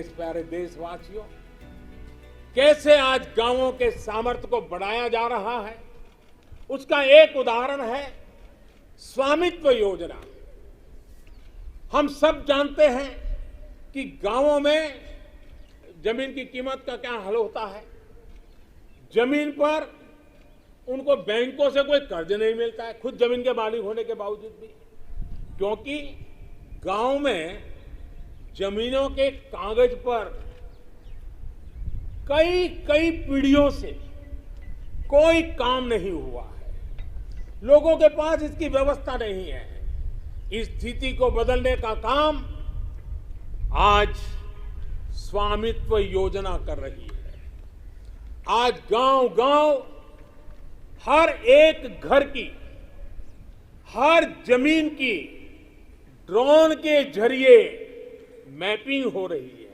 मेरे प्यारे देशवासियों, कैसे आज गांवों के सामर्थ्य को बढ़ाया जा रहा है, उसका एक उदाहरण है स्वामित्व योजना। हम सब जानते हैं कि गांवों में जमीन की कीमत का क्या हाल होता है। जमीन पर उनको बैंकों से कोई कर्ज नहीं मिलता है, खुद जमीन के मालिक होने के बावजूद भी, क्योंकि गांव में जमीनों के कागज पर कई कई पीढ़ियों से कोई काम नहीं हुआ है। लोगों के पास इसकी व्यवस्था नहीं है। इस स्थिति को बदलने का काम आज स्वामित्व योजना कर रही है। आज गांव-गांव हर एक घर की, हर जमीन की ड्रोन के जरिए मैपिंग हो रही है।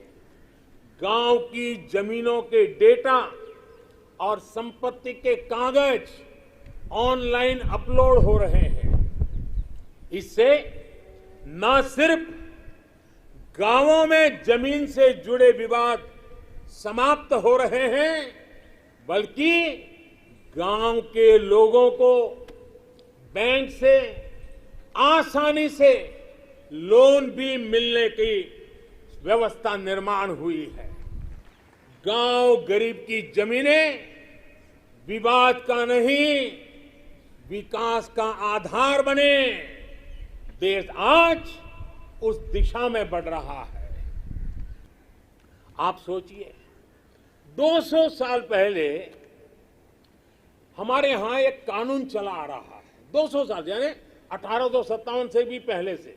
गांव की जमीनों के डेटा और संपत्ति के कागज ऑनलाइन अपलोड हो रहे हैं। इससे न सिर्फ गांवों में जमीन से जुड़े विवाद समाप्त हो रहे हैं, बल्कि गांव के लोगों को बैंक से आसानी से लोन भी मिलने की व्यवस्था निर्माण हुई है। गांव गरीब की जमीनें विवाद का नहीं, विकास का आधार बने। देश आज उस दिशा में बढ़ रहा है। आप सोचिए, 200 साल पहले हमारे यहां एक कानून चला आ रहा है। 200 साल यानी 1857 से भी पहले से,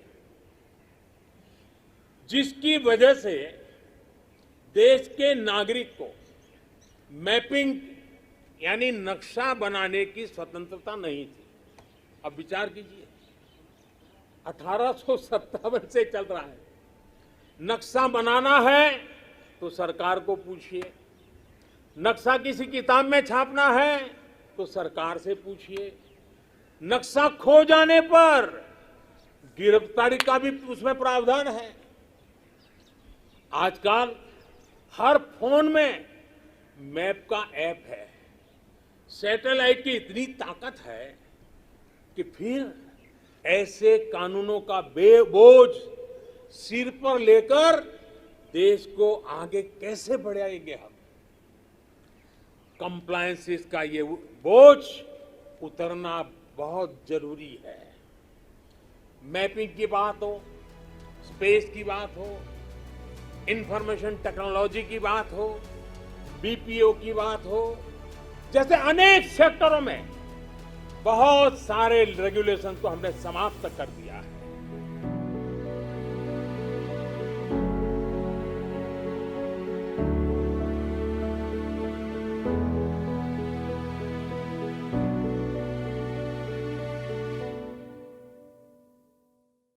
जिसकी वजह से देश के नागरिक को मैपिंग यानी नक्शा बनाने की स्वतंत्रता नहीं थी। अब विचार कीजिए, 1857 से चल रहा है। नक्शा बनाना है तो सरकार को पूछिए, नक्शा किसी किताब में छापना है तो सरकार से पूछिए, नक्शा खो जाने पर गिरफ्तारी का भी उसमें प्रावधान है। आजकल हर फोन में मैप का ऐप है। सैटेलाइट की इतनी ताकत है कि फिर ऐसे कानूनों का बोझ सिर पर लेकर देश को आगे कैसे बढ़ाएंगे हम। कंप्लायंसेस का ये बोझ उतरना बहुत जरूरी है। मैपिंग की बात हो, स्पेस की बात हो, इंफॉर्मेशन टेक्नोलॉजी की बात हो, बीपीओ की बात हो, जैसे अनेक सेक्टरों में बहुत सारे रेगुलेशन को हमने समाप्त कर दिया है।